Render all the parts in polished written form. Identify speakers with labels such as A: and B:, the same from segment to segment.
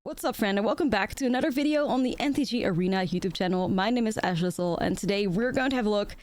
A: What's up, friend, and welcome back to another video on the MTG Arena YouTube channel. My name is Ashlizzlle, and today we're going to have a look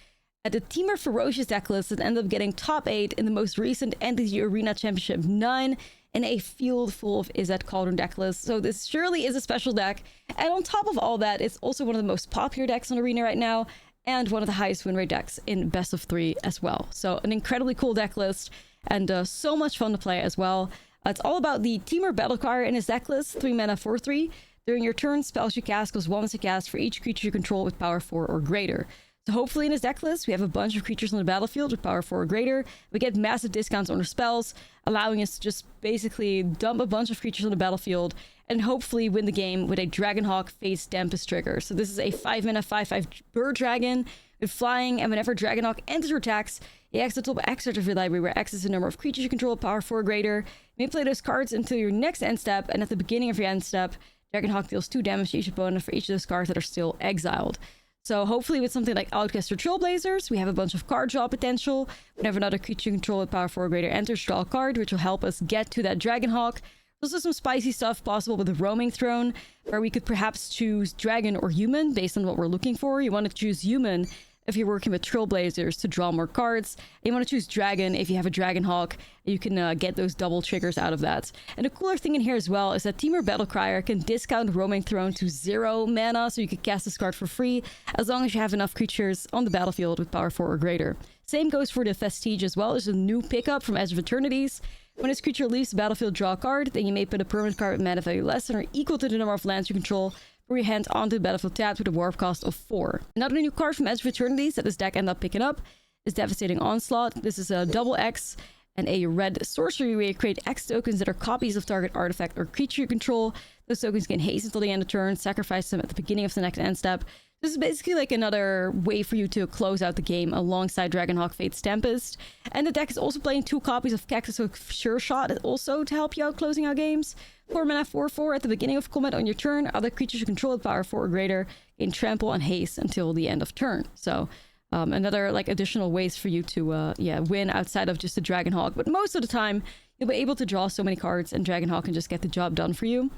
A: at the Temur Ferocious deck list that ended up getting top 8 in the most recent MTG Arena Championship 9 in a field full of Izzet Cauldron deck lists. So this surely is a special deck, and on top of all that, it's also one of the most popular decks on Arena right now, and one of the highest win rate decks in best of 3 as well. So an incredibly cool deck list, and so much fun to play as well. It's all about the Temur Battle Crier in his deck list, 3 mana 4/3. During your turn, spells you cast cost 1 to cast for each creature you control with power 4 or greater. So hopefully in his deck list, we have a bunch of creatures on the battlefield with power 4 or greater. We get massive discounts on our spells, allowing us to just basically dump a bunch of creatures on the battlefield and hopefully win the game with a Dragonhawk Face Tempest trigger. So this is a 5 mana 5/5 bird dragon with flying, and whenever Dragonhawk enters or attacks, you X the top X card of your library, where X is the number of creatures you control with power 4 or greater. You may play those cards until your next end step, and at the beginning of your end step, Dragonhawk deals 2 damage to each opponent for each of those cards that are still exiled. So hopefully with something like Outcast or Trailblazers, we have a bunch of card draw potential. Whenever another creature you control with power 4 or greater enters, draw a card, which will help us get to that Dragonhawk. There's also some spicy stuff possible with the Roaming Throne, where we could perhaps choose Dragon or Human based on what we're looking for. You want to choose Human if you're working with Trailblazers to draw more cards. And you want to choose Dragon if you have a Dragonhawk. You can get those double triggers out of that. And the cooler thing in here as well is that Temur Battle Crier can discount Roaming Throne to 0 mana, so you can cast this card for free as long as you have enough creatures on the battlefield with power 4 or greater. Same goes for the Vestige as well. There's a new pickup from Edge of Eternities. When this creature leaves the battlefield, draw a card, then you may put a permanent card with mana value less than or equal to the number of lands you control for your hand onto the battlefield tapped with a warp cost of 4. Another new card from Edge of Eternities that this deck ended up picking up is Devastating Onslaught. This is a double X and a red sorcery where you create X tokens that are copies of target artifact or creature you control. Those tokens gain haste until the end of turn, sacrifice them at the beginning of the next end step. This is basically like another way for you to close out the game alongside Dragonhawk Fate's Tempest. And the deck is also playing 2 copies of Cactus Hook Sure Shot also to help you out closing out games. 4 mana 4/4 at the beginning of combat on your turn. Other creatures you control with power 4 or greater gain trample and haste until the end of turn. So another like additional ways for you to win outside of just the Dragonhawk. But most of the time, you'll be able to draw so many cards and Dragonhawk can just get the job done for you.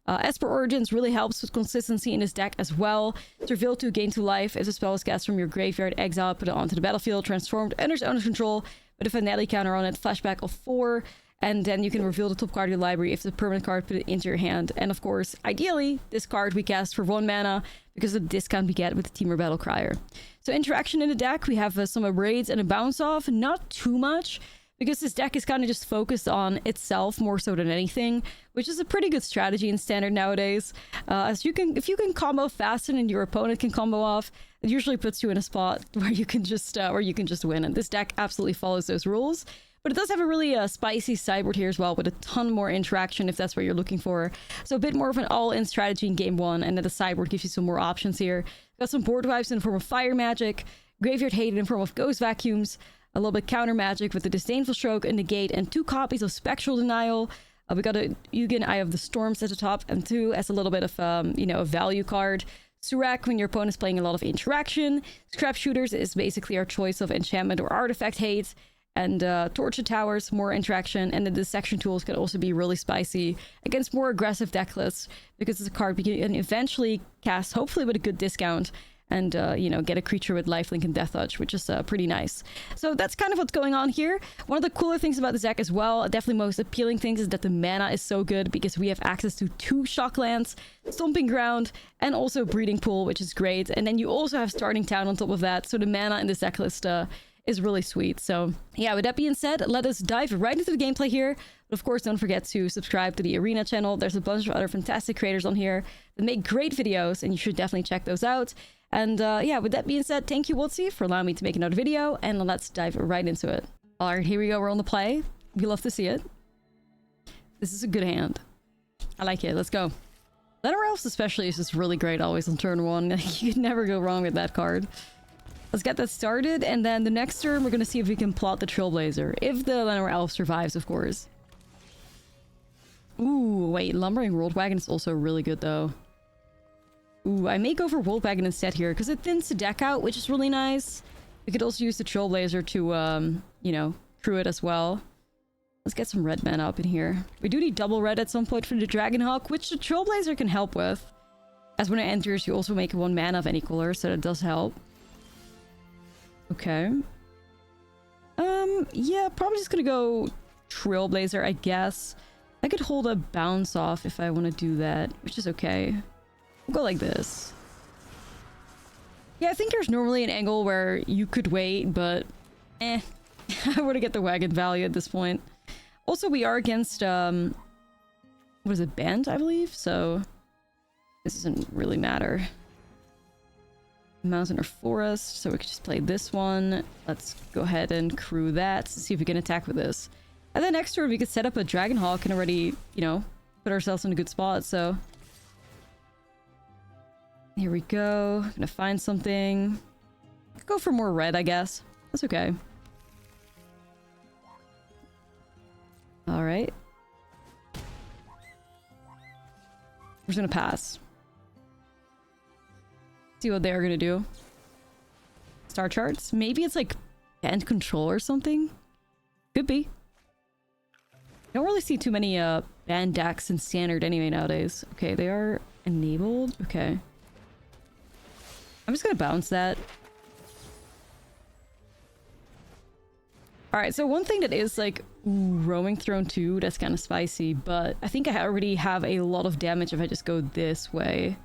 A: Esper Origins really helps with consistency in this deck as well. It's revealed to gain 2 life. If a spell is cast from your graveyard, exile, put it onto the battlefield, transformed, enters owner's control with a finale counter on it, flashback of 4, and then you can reveal the top card of your library if the permanent card, put it into your hand. And of course, ideally, this card we cast for 1 mana because of the discount we get with the Temur Battle Crier. So interaction in the deck, we have some raids and a bounce off, not too much, because this deck is kind of just focused on itself more so than anything, which is a pretty good strategy in Standard nowadays. If you can combo faster than your opponent can combo off, it usually puts you in a spot where you can just win. And this deck absolutely follows those rules. But it does have a really spicy sideboard here as well, with a ton more interaction if that's what you're looking for. So a bit more of an all-in strategy in game 1, and then the sideboard gives you some more options here. Got some board wipes in the form of Fire Magic, Graveyard Hated in the form of Ghost Vacuums, a little bit counter magic with the Disdainful Stroke and Negate, and 2 copies of Spectral Denial. We got a Ugin Eye of the Storms at the top, and 2 as a little bit of a value card. Surak, when your opponent's playing a lot of interaction. Scrap Shooters is basically our choice of enchantment or artifact hate. And Torture Towers, more interaction. And the Dissection Tools can also be really spicy against more aggressive deck lists, because it's a card we can eventually cast, hopefully with a good discount, and get a creature with lifelink and death touch, which is pretty nice. So that's kind of what's going on here. One of the cooler things about this deck as well, definitely most appealing things, is that the mana is so good because we have access to 2 Shocklands, Stomping Ground, and also Breeding Pool, which is great. And then you also have Starting Town on top of that, so the mana in this deck list is really sweet. So yeah, with that being said, let us dive right into the gameplay here. But of course, don't forget to subscribe to the Arena channel. There's a bunch of other fantastic creators on here that make great videos, and you should definitely check those out. And yeah, with that being said, thank you, Bo3, for allowing me to make another video, and let's dive right into it. All right, here we go. We're on the play. We love to see it. This is a good hand. I like it. Let's go. Letter Elves especially is just really great always on turn 1. You can never go wrong with that card. Let's get that started, and then the next turn we're going to see if we can plot the Trailblazer. If the Llanowar Elf survives, of course. Ooh, wait, Lumbering Worldwagon is also really good, though. Ooh, I may go for Worldwagon instead here, because it thins the deck out, which is really nice. We could also use the Trailblazer to, crew it as well. Let's get some red mana up in here. We do need double red at some point for the Dragonhawk, which the Trailblazer can help with. As when it enters, you also make 1 mana of any color, so that does help. Okay. Yeah, probably just gonna go Trailblazer, I guess. I could hold a bounce off if I want to do that, which is okay. We'll go like this. Yeah, I think there's normally an angle where you could wait, but I want to get the wagon value at this point. Also, we are against, what is it, Band, I believe? So, this doesn't really matter. Mountain or Forest, so we could just play this one. Let's go ahead and crew that to see if we can attack with this. And then next turn, we could set up a Dragonhawk and already, you know, put ourselves in a good spot, so... Here we go. Gonna find something. Go for more red, I guess. That's okay. Alright. We're just gonna pass. See what they're gonna do. Star charts? Maybe it's like band control or something? Could be. Don't really see too many band decks in standard anyway nowadays. Okay, they are enabled. Okay. I'm just gonna bounce that. Alright, so one thing that is like, ooh, Roaming Throne 2, that's kind of spicy, but I think I already have a lot of damage if I just go this way.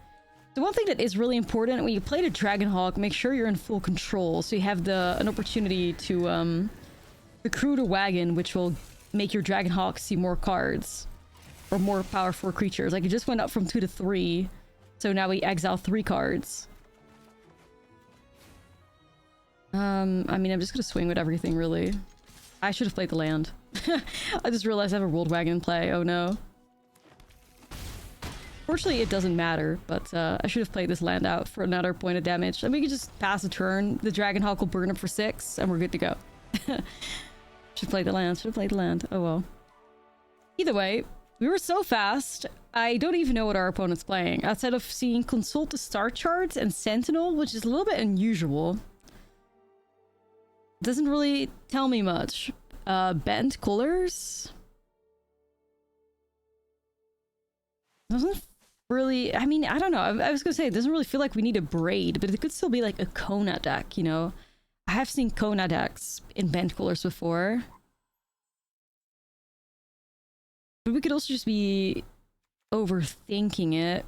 A: The one thing that is really important when you play the Dragonhawk, make sure you're in full control, so you have an opportunity to recruit a wagon, which will make your Dragonhawk see more cards. Or more powerful creatures. Like, it just went up from 2 to 3, so now we exile 3 cards. I mean, I'm just gonna swing with everything, really. I should have played the land. I just realized I have a World Wagon in play. Oh no. Fortunately, it doesn't matter, but I should have played this land out for another point of damage. And we can just pass a turn. The Dragonhawk will burn up for 6, and we're good to go. Should play the land. Should have played the land. Oh well. Either way, we were so fast, I don't even know what our opponent's playing. Outside of seeing Consult the Star Charts and Sentinel, which is a little bit unusual. Doesn't really tell me much. Bent colors? Doesn't really... I mean, I don't know. I was gonna say, it doesn't really feel like we need a Braid, but it could still be like a Kona deck, you know? I have seen Kona decks in bent colors before. But we could also just be overthinking it.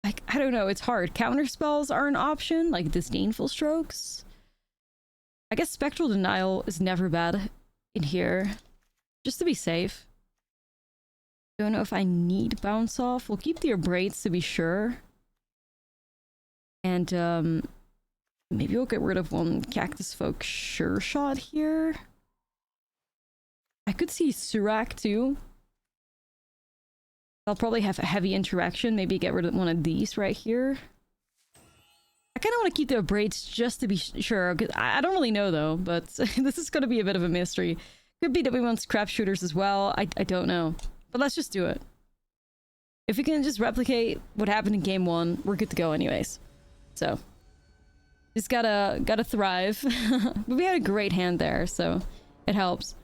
A: Like, I don't know, it's hard. Counter spells are an option, like Disdainful Strokes. I guess Spectral Denial is never bad in here. Just to be safe. Don't know if I need Bounce Off. We'll keep the Braids to be sure. And, maybe we'll get rid of one Cactus Folk Sure Shot here. I could see Surak too. I'll probably have a heavy interaction. Maybe get rid of one of these right here. I kind of want to keep the Braids just to be sure. I don't really know though, but this is going to be a bit of a mystery. Could be that we want Scrap Shooters as well. I don't know. But let's just do it. If we can just replicate what happened in game 1, we're good to go anyways. So, just gotta thrive. But we had a great hand there, so it helps.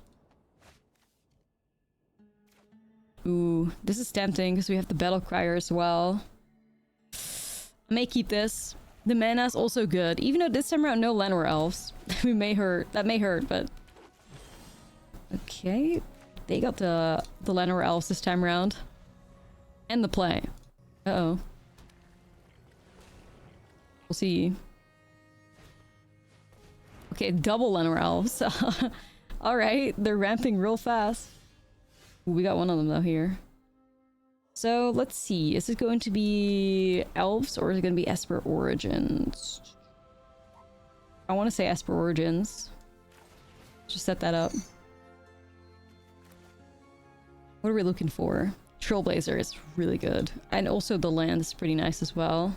A: Ooh, this is tempting because we have the Battle Crier as well. I may keep this. The mana is also good, even though this time around no Llanowar Elves. We may hurt. That may hurt, but okay. They got the Llanowar Elves this time around, and the play. Uh-oh. We'll see. Okay, double Llanowar Elves. All right, they're ramping real fast. Ooh, we got one of them though here. So let's see, is it going to be Elves or is it going to be Esper Origins? I want to say Esper Origins. Just set that up. What are we looking for? Trailblazer is really good. And also the land is pretty nice as well.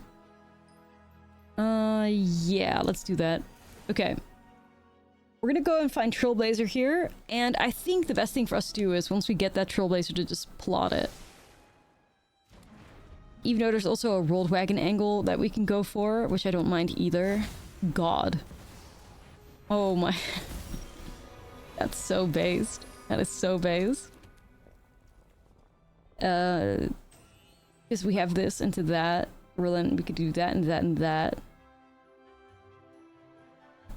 A: Yeah, let's do that. Okay. We're gonna go and find Trailblazer here, and I think the best thing for us to do is once we get that Trailblazer to just plot it. Even though there's also a Rolled Wagon angle that we can go for, which I don't mind either. God. Oh my. That's so based. That is so base. Because we have this into that. Then we could do that and that and that.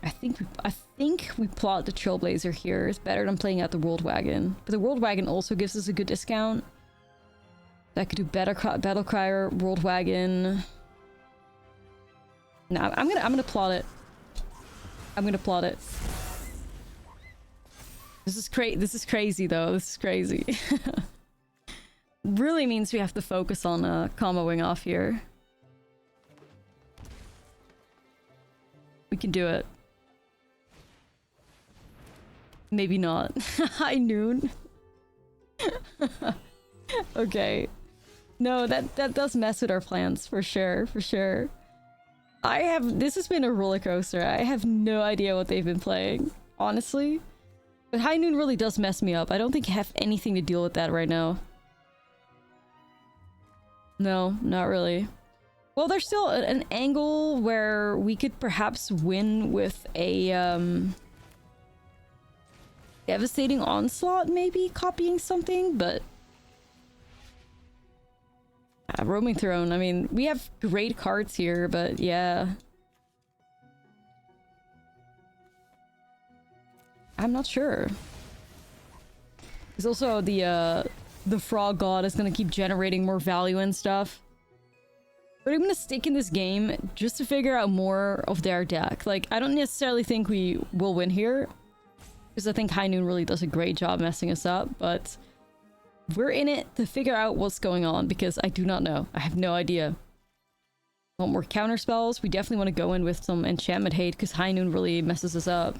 A: I think we plot the Trailblazer here. It's better than playing out the World Wagon. But the World Wagon also gives us a good discount. I could do Battle Crier, World Wagon. Nah, I'm gonna plot it. I'm gonna plot it. This is crazy though. This is crazy. Really means we have to focus on comboing off here. We can do it. Maybe not. High noon. Okay. No, that does mess with our plans for sure, for sure. This has been a roller coaster. I have no idea what they've been playing, honestly. But High Noon really does mess me up. I don't think I have anything to deal with that right now. No, not really. Well, there's still an angle where we could perhaps win with a devastating onslaught, maybe copying something, but roaming throne. I mean, we have great cards here, but yeah, I'm not sure. There's also the frog god is gonna keep generating more value and stuff. But I'm gonna stick in this game just to figure out more of their deck. Like, I don't necessarily think we will win here, because I think High Noon really does a great job messing us up, but we're in it to figure out what's going on, because I do not know. I have no idea. Want more counter spells? We definitely want to go in with some enchantment hate, because High Noon really messes us up.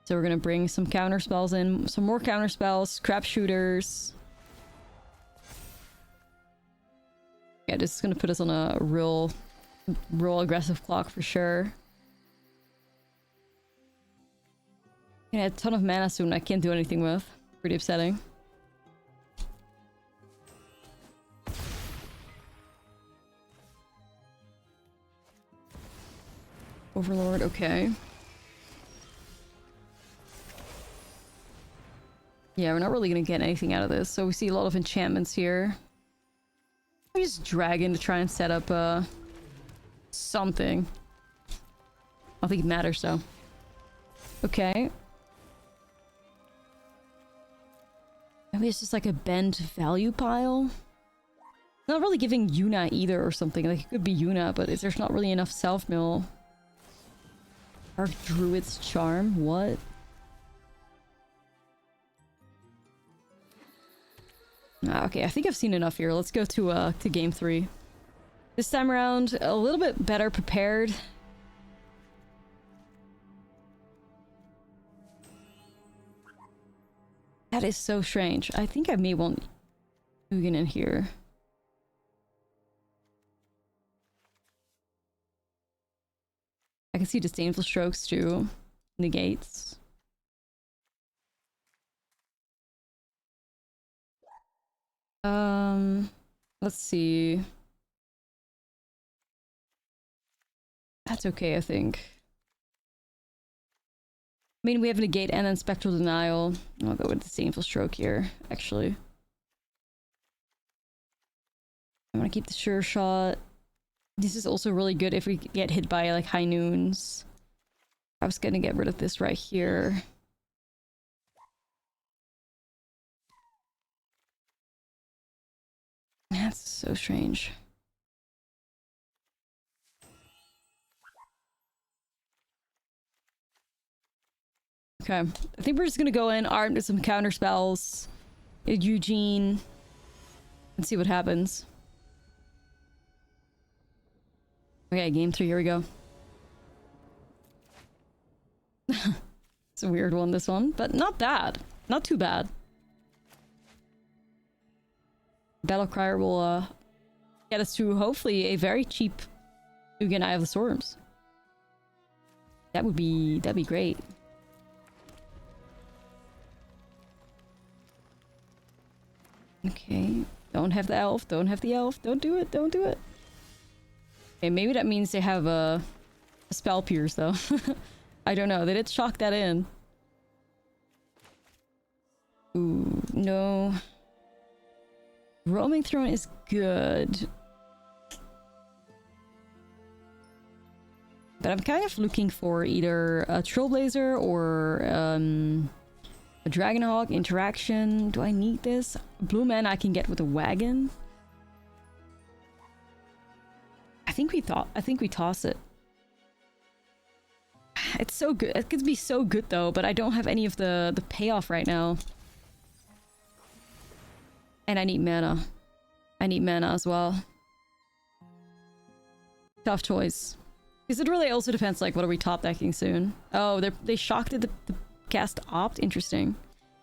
A: So we're gonna bring some counter spells in, some more counter spells, scrap shooters. Yeah, this is gonna put us on a real aggressive clock for sure. Yeah, a ton of mana soon I can't do anything with. Pretty upsetting. Overlord, okay. Yeah, we're not really gonna get anything out of this, so we see a lot of enchantments here. I just dragon to try and set up something. I don't think it matters though. Okay. Maybe it's just like a bend value pile. Not really giving Yuna either or something. Like, it could be Yuna, but there's not really enough self-mill. Our Druid's Charm? What? Okay, I think I've seen enough here. Let's go to game 3. This time around, a little bit better prepared. That is so strange. I think I may want Ugin in here. I can see Disdainful Strokes too. Negates. Let's see. That's okay, I think. I mean, we have Negate and then Spectral Denial. I'll go with Disdainful Stroke here, actually. I want to keep the Sure Shot. This is also really good if we get hit by, like, High Noons. I was gonna get rid of this right here. That's so strange. Okay, I think we're just gonna go in armed with some counter spells. Eugene. And see what happens. Okay, game 3, here we go. It's a weird one, this one, but not bad. Not too bad. Battle Crier will get us to hopefully a very cheap Ugin Eye of the Storms. That'd be great. Okay, don't have the elf, don't have the elf, don't do it, don't do it. Okay, maybe that means they have a spell pierce though. I don't know, they did chalk that in. Ooh, no. Roaming Throne is good. But I'm kind of looking for either a Trailblazer or a Dragonhawk interaction. Do I need this? Blue mana I can get with a wagon. I think we toss it. It's so good. It could be so good though, but I don't have any of the payoff right now. And I need mana. I need mana as well. Tough choice. Because it really also depends, like, what are we top decking soon? Oh, they shocked at the cast Opt? Interesting.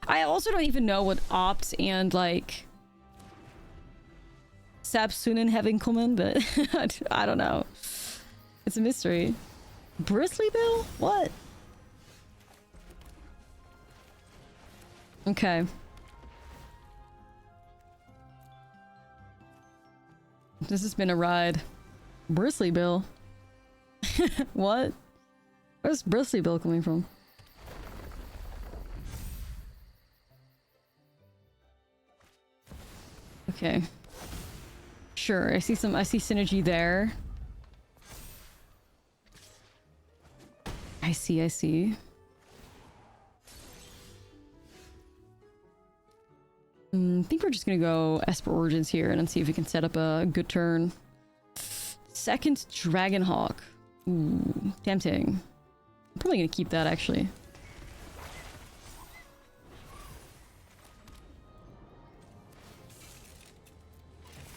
A: I also don't even know what Opt and, like, Sapsunin have in common, but I don't know. It's a mystery. Bristly Bill? What? Okay. This has been a ride. Bristly Bill? What? Where's Bristly Bill coming from? Okay. Sure, I see synergy there. I see. I think we're just gonna go Esper Origins here and then see if we can set up a good turn. Second Dragonhawk. Ooh, tempting. I'm probably gonna keep that actually.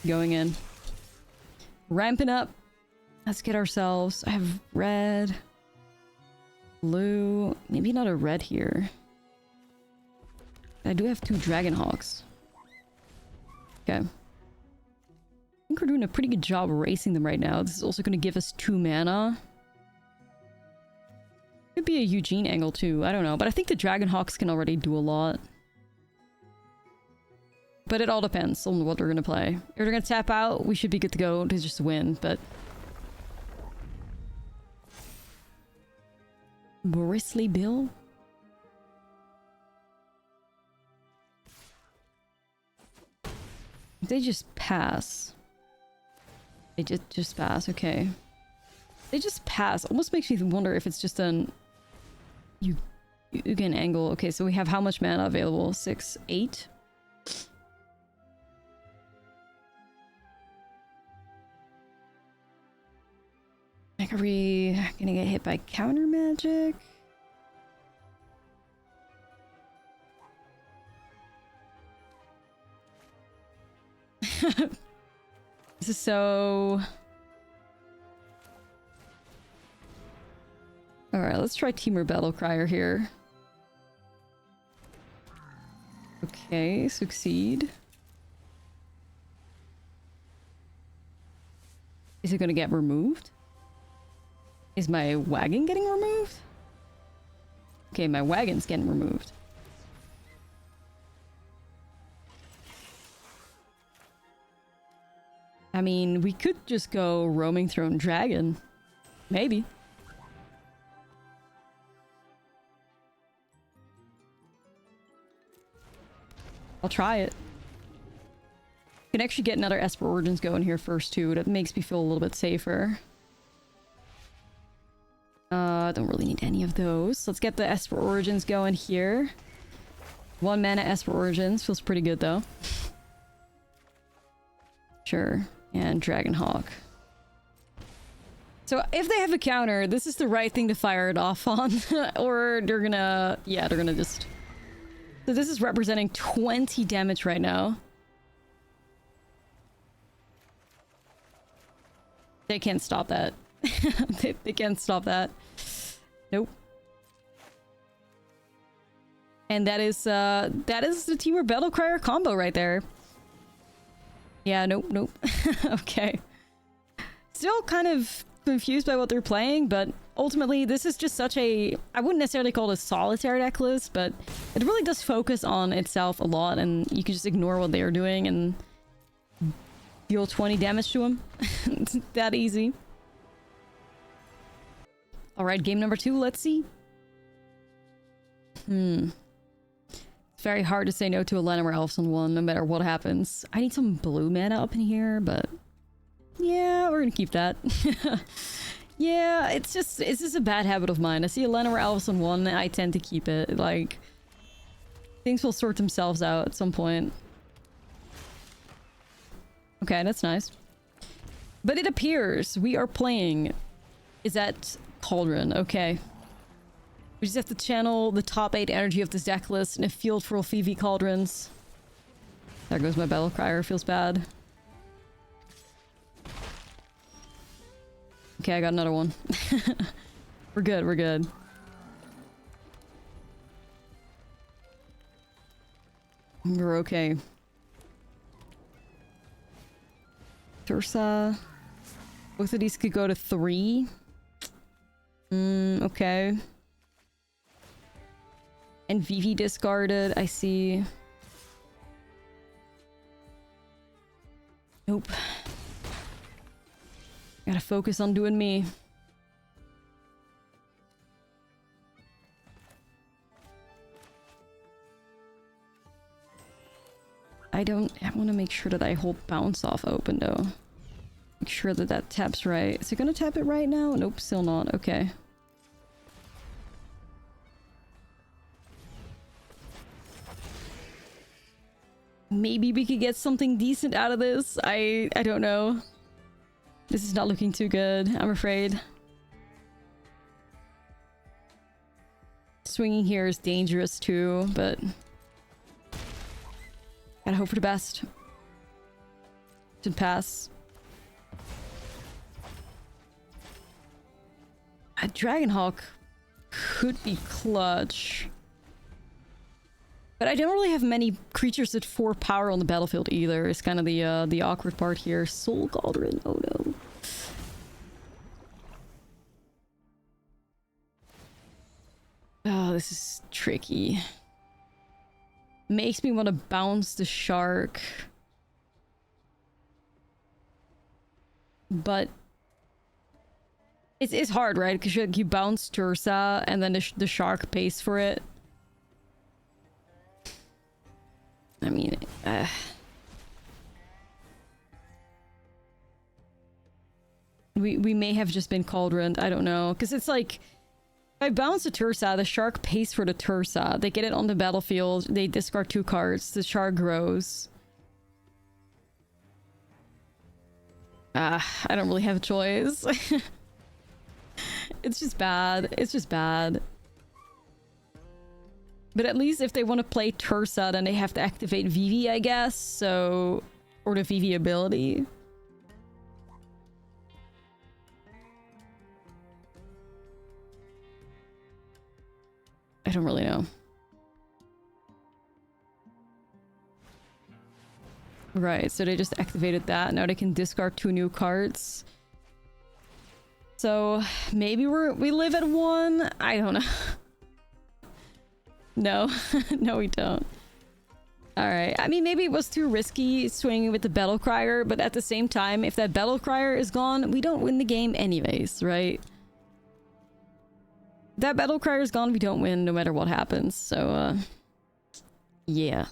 A: Going in. Ramping up. Let's get ourselves... I have red. Blue. Maybe not a red here. I do have 2 Dragonhawks. Okay. I think we're doing a pretty good job racing them right now. This is also going to give us 2 mana. Could be a Eugene angle too. I don't know. But I think the Dragonhawks can already do a lot. But it all depends on what we're going to play. If we're going to tap out, we should be good to go to just win. But... Bristly Bill? They just pass. They just pass, okay. They just pass. Almost makes me wonder if it's just an... You can angle. Okay, so we have how much mana available? 6, 8? Like, are we gonna get hit by counter magic? This is so... Alright, let's try Temur Battlecrier here. Okay, succeed. Is it gonna get removed? Is my wagon getting removed? Okay, my wagon's getting removed. I mean, we could just go Roaming Throne Dragon. Maybe. I'll try it. Can actually get another Esper Origins going here first too. That makes me feel a little bit safer. Don't really need any of those. Let's get the Esper Origins going here. 1 mana Esper Origins. Feels pretty good though. Sure. And Dragonhawk. So if they have a counter, this is the right thing to fire it off on. Or they're gonna... Yeah, they're gonna just... So this is representing 20 damage right now. They can't stop that. they can't stop that. Nope. And that is the Temur Battlecrier combo right there. Yeah, nope. Okay. Still kind of confused by what they're playing, but ultimately this is just such a... I wouldn't necessarily call it a solitary deck list, but it really does focus on itself a lot, and you can just ignore what they're doing and deal 20 damage to them. It's that easy. Alright, game number 2, let's see. Very very hard to say no to a Llanowar Elves on one, no matter what happens. I need some blue mana up in here, but yeah, we're gonna keep that. Yeah, it's just a bad habit of mine. I see a Llanowar Elves on one, I tend to keep it. Like, things will sort themselves out at some point. Okay, that's nice. But it appears we are playing is that Cauldron. Okay. We just have to channel the top 8 energy of this deck list in a field full of VV Cauldrons. There goes my Battle Crier. Feels bad. Okay, I got another one. We're good, we're good. We're okay. Tursa. Both of these could go to 3. Okay. And Vivi discarded, I see. Nope. Gotta focus on doing me. I want to make sure that I hold bounce off open though. Make sure that that taps right. Is it gonna tap it right now? Nope, still not. Okay. Maybe we could get something decent out of this. I don't know. This is not looking too good, I'm afraid. Swinging here is dangerous too, but gotta hope for the best. Should pass. A Dragonhawk could be clutch. But I don't really have many creatures at 4 power on the battlefield either. It's kind of the awkward part here. Soul Cauldron, oh no. Oh, this is tricky. Makes me want to bounce the shark. But it's hard, right? Because you bounce Tursa and then the shark pays for it. I mean, we may have just been Cauldroned. I don't know. Because it's like, if I bounce a Tursa, the shark pays for the Tursa. They get it on the battlefield. They discard 2 cards. The shark grows. I don't really have a choice. It's just bad. It's just bad. But at least if they want to play Tursa, then they have to activate Vivi, I guess. So, or the Vivi ability. I don't really know. Right, so they just activated that. Now they can discard 2 new cards. So maybe we live at 1? I don't know. No. No, we don't. Alright, I mean, maybe it was too risky swinging with the Battle Crier, but at the same time, if that Battle Crier is gone, we don't win the game anyways, right? If that Battle Crier is gone, we don't win no matter what happens, so, yeah.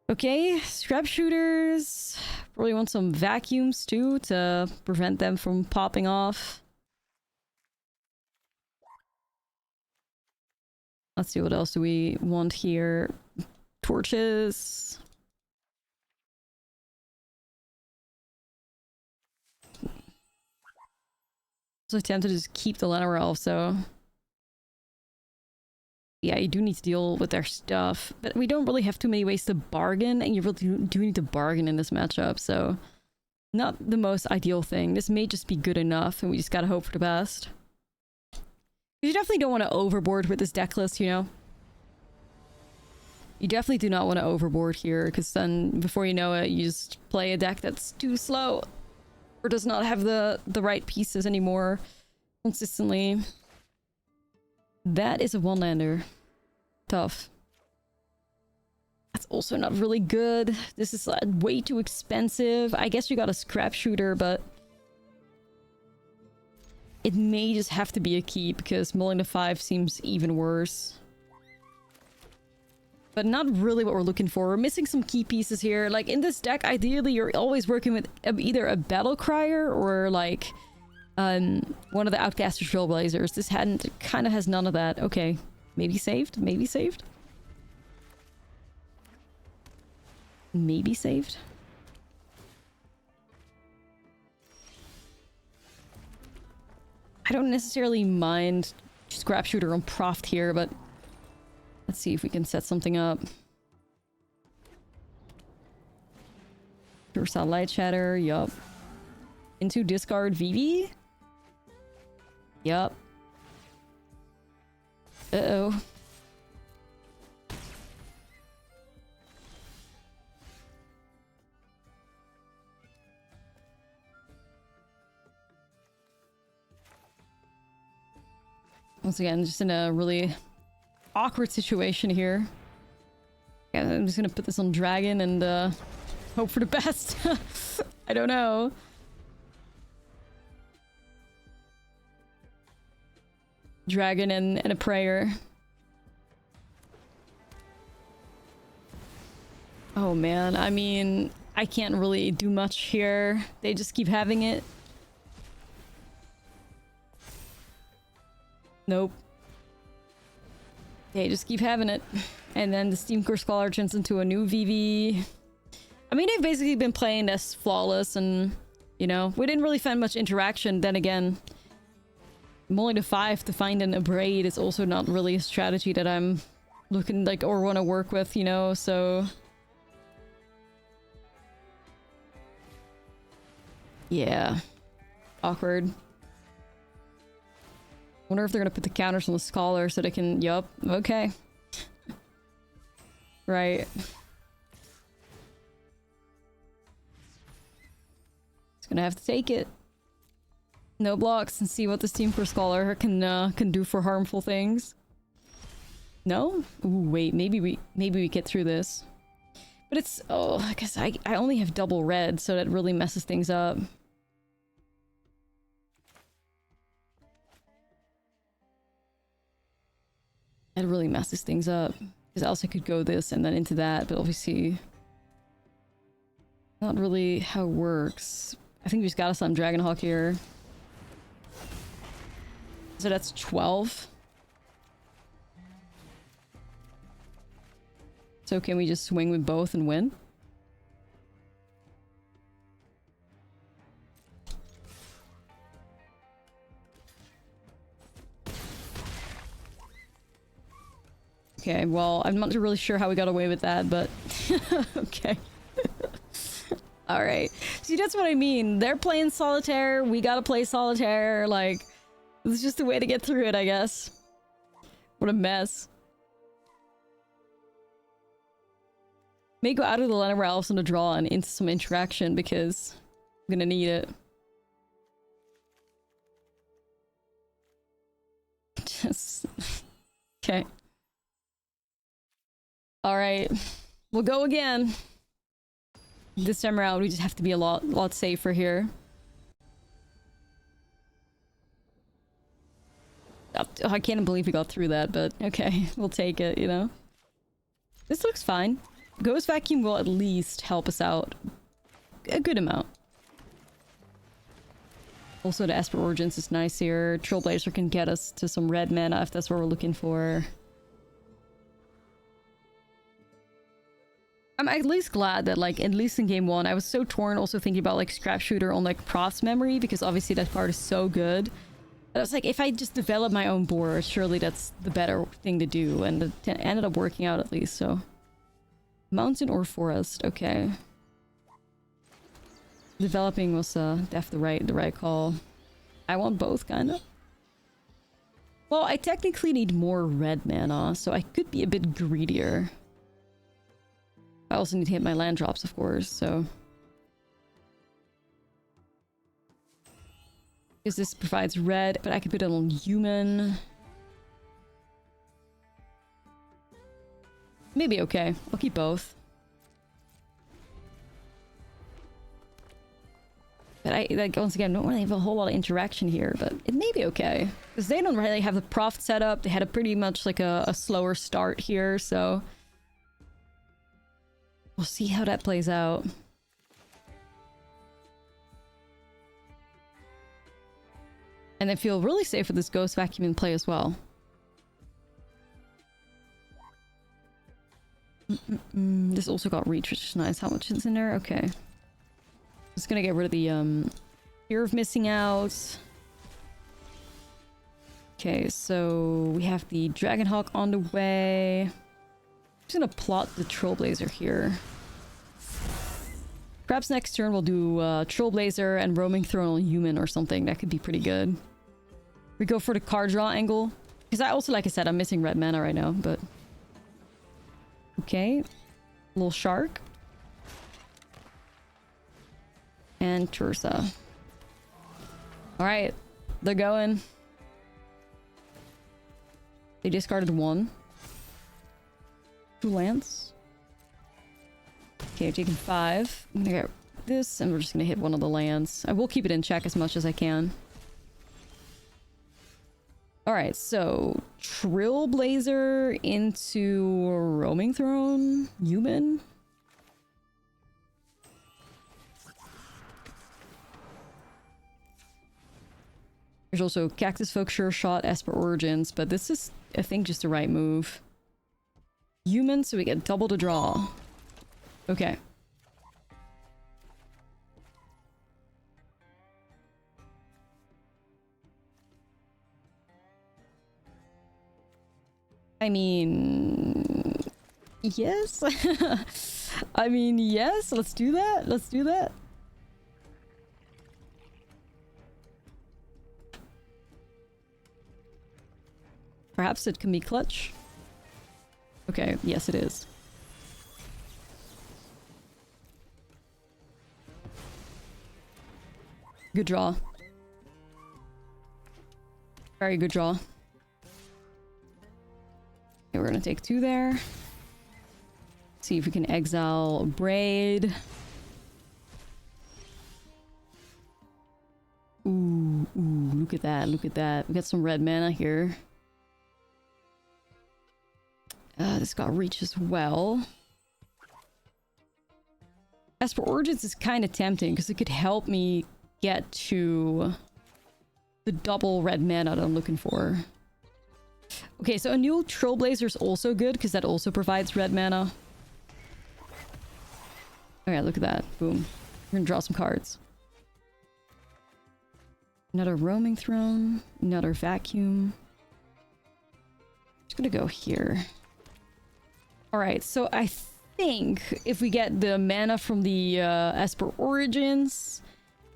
A: Okay, scrap shooters. Probably want some vacuums too to prevent them from popping off. Let's see, what else do we want here? Torches. So tempted to just keep the Llanowar Elf, so... Yeah, you do need to deal with their stuff. But we don't really have too many ways to bargain, and you really do need to bargain in this matchup, so... Not the most ideal thing. This may just be good enough, and we just gotta hope for the best. You definitely don't want to overboard with this deck list, you know? You definitely do not want to overboard here, because then, before you know it, you just play a deck that's too slow. Or does not have the right pieces anymore consistently. That is a 1-lander. Tough. That's also not really good. This is way too expensive. I guess you got a scrap shooter, but... It may just have to be a keep, because mulling to 5 seems even worse. but not really what we're looking for. We're missing some key pieces here. Like in this deck, ideally you're always working with either a battle crier or like one of the outcaster trailblazers. This hand kind of has none of that. Okay, maybe saved, maybe saved, maybe saved. I don't necessarily mind scrap shooter on Proft here, but let's see if we can set something up. Pure Light Shatter, yup. Into discard VV? Yup. Uh-oh. Once again, just in a really awkward situation here. Yeah, I'm just gonna put this on Dragon and hope for the best. I don't know. Dragon and a prayer. Oh man, I mean, I can't really do much here. They just keep having it. Nope. They just keep having it. And then the Steamcore Scholar turns into a new VV. I mean, they've basically been playing this flawless and, you know, we didn't really find much interaction. Then again, mulling to 5 to find an Abrade is also not really a strategy that I'm looking like or want to work with, you know, so... yeah. Awkward. Wonder if they're gonna put the counters on the Scholar so they can... yup. Okay. Right. Just gonna have to take it. No blocks and see what this Team for Scholar can do for harmful things. No? Ooh, wait. Maybe we get through this. But it's... oh, I guess I only have double red, so that really messes things up. It really messes things up. Because else I could go this and then into that, but obviously... not really how it works. I think we just gotta summon Dragonhawk here. So that's 12. So can we just swing with both and win? Okay, well, I'm not really sure how we got away with that, but... okay. Alright. See, that's what I mean. They're playing Solitaire, we gotta play Solitaire, like... it's just a way to get through it, I guess. What a mess. May go out of the line where else on the draw and into some interaction, because I'm gonna need it. Just... okay. Alright, we'll go again. This time around, we just have to be a lot safer here. Oh, I can't believe we got through that, but okay, we'll take it, you know? This looks fine. Ghost Vacuum will at least help us out a good amount. Also, the Esper Origins is nice here. Trailblazer can get us to some red mana if that's what we're looking for. I'm at least glad that, like, at least in game 1, I was so torn also thinking about, like, Scrap Shooter on, like, Proft's memory, because obviously that card is so good. But I was like, if I just develop my own board, surely that's the better thing to do, and it ended up working out at least, so... Mountain or Forest, okay. Developing was, definitely the right call. I want both, kinda. Well, I technically need more red mana, so I could be a bit greedier. I also need to hit my land drops, of course, so... because this provides red, but I could put it on human. Maybe okay. I'll keep both. But I, like, once again, don't really have a whole lot of interaction here, but it may be okay. Because they don't really have the Proft set up. They had a pretty much like a slower start here, so... We'll see how that plays out. And I feel really safe with this Ghost Vacuum in play as well. This also got reach, which is nice. How much is in there? Okay. Just gonna get rid of the fear of missing out. Okay, so we have the Dragonhawk on the way. I'm just gonna plot the Trailblazer here. Perhaps next turn we'll do Trailblazer and Roaming Throne on Human or something. That could be pretty good. We go for the card draw angle. Because I also, like I said, I'm missing red mana right now, but... Okay. Little Shark. And Tursa. Alright. They're going. They discarded 1. 2 lands. Okay, I've taken 5. I'm gonna get this, and we're just gonna hit one of the lands. I will keep it in check as much as I can. Alright, so... Trailblazer into Roaming Throne? Human? There's also Cactus Folk, Sure Shot, Esper Origins, but this is, I think, just the right move. Human, so we get double to draw. Okay. I mean... Yes? I mean, yes, let's do that. Let's do that. Perhaps it can be clutch. Okay, yes it is. Good draw. Very good draw. Okay, we're gonna take 2 there. See if we can exile Braid. Ooh, look at that, look at that. We got some red mana here. This got reach as well. Esper Origins is kind of tempting because it could help me get to the double red mana that I'm looking for. Okay, so a new Trailblazer is also good because that also provides red mana. Okay, look at that. Boom. We're gonna draw some cards. Another Roaming Throne. Another Vacuum. Just gonna go here. Alright, so I think if we get the mana from the Esper Origins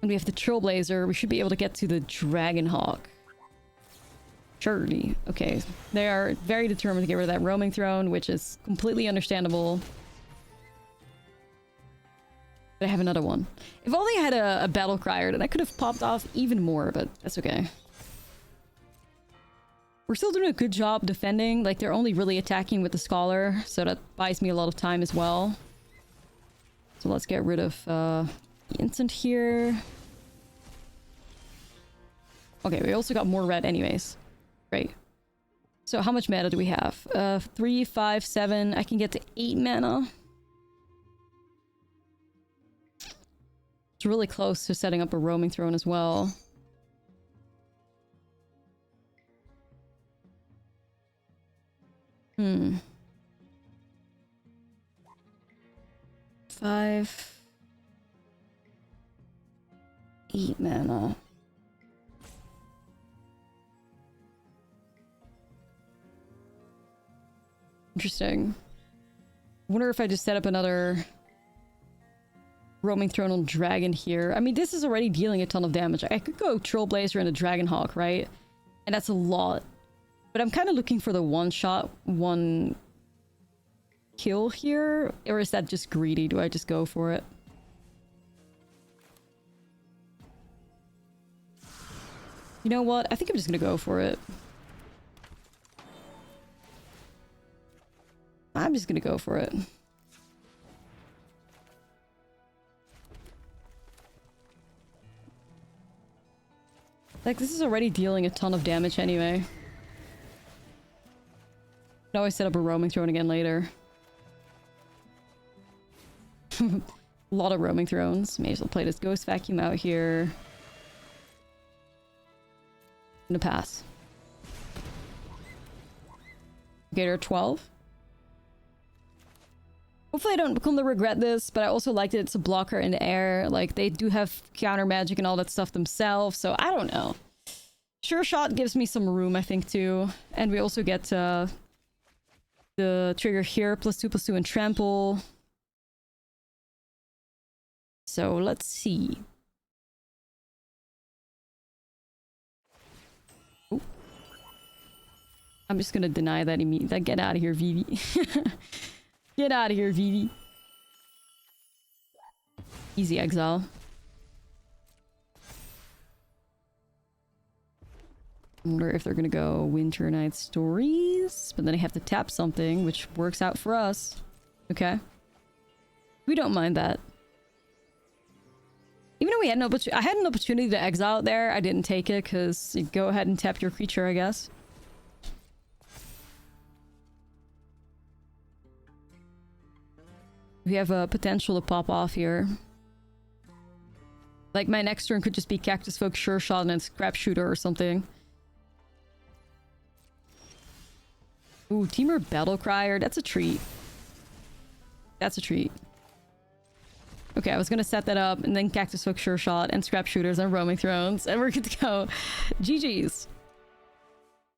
A: and we have the Trailblazer, we should be able to get to the Dragonhawk. Surely. Okay, they are very determined to get rid of that Roaming Throne, which is completely understandable. But I have another one. If only I had a Battle Crier, then I could have popped off even more, but that's okay. We're still doing a good job defending. Like, they're only really attacking with the Scholar, so that buys me a lot of time as well. So let's get rid of the instant here. Okay, we also got more red anyways. Great. So how much mana do we have? 3, 5, 7. I can get to 8 mana. It's really close to setting up a Roaming Throne as well. Hmm. 5. 8 mana. Interesting. I wonder if I just set up another Roaming Throne on Dragon here. I mean, this is already dealing a ton of damage. I could go Trailblazer and a Dragonhawk, right? And that's a lot. But I'm kind of looking for the one-shot, one kill here. Or is that just greedy? Do I just go for it? You know what? I think I'm just gonna go for it. I'm just gonna go for it. Like, this is already dealing a ton of damage anyway. Could always set up a Roaming Throne again later. A lot of roaming thrones. May as well play this Ghost Vacuum out here. I'm gonna pass. Gator 12. Hopefully I don't come to regret this, but I also like that it's a blocker in the air. Like, they do have counter magic and all that stuff themselves, so I don't know. Sure Shot gives me some room, I think, too. And we also get the trigger here, +2/+2 and trample. So let's see. Ooh. I'm just gonna deny that immediately. Get out of here, Vivi. Get out of here, Vivi. Easy exile. I wonder if they're gonna go Winter Night Stories, but then I have to tap something, which works out for us. Okay. We don't mind that. Even though we had an I had an opportunity to exile there, I didn't take it because you go ahead and tap your creature, I guess. We have a potential to pop off here. Like, my next turn could just be Cactus Folk, Sure Shot, and then Scrap Shooter or something. Ooh, Temur Battle Crier. That's a treat. That's a treat. Okay, I was gonna set that up, and then Cactus Folk, Sure Shot, and Scrap Shooters, and Roaming Thrones, and we're good to go. GG's.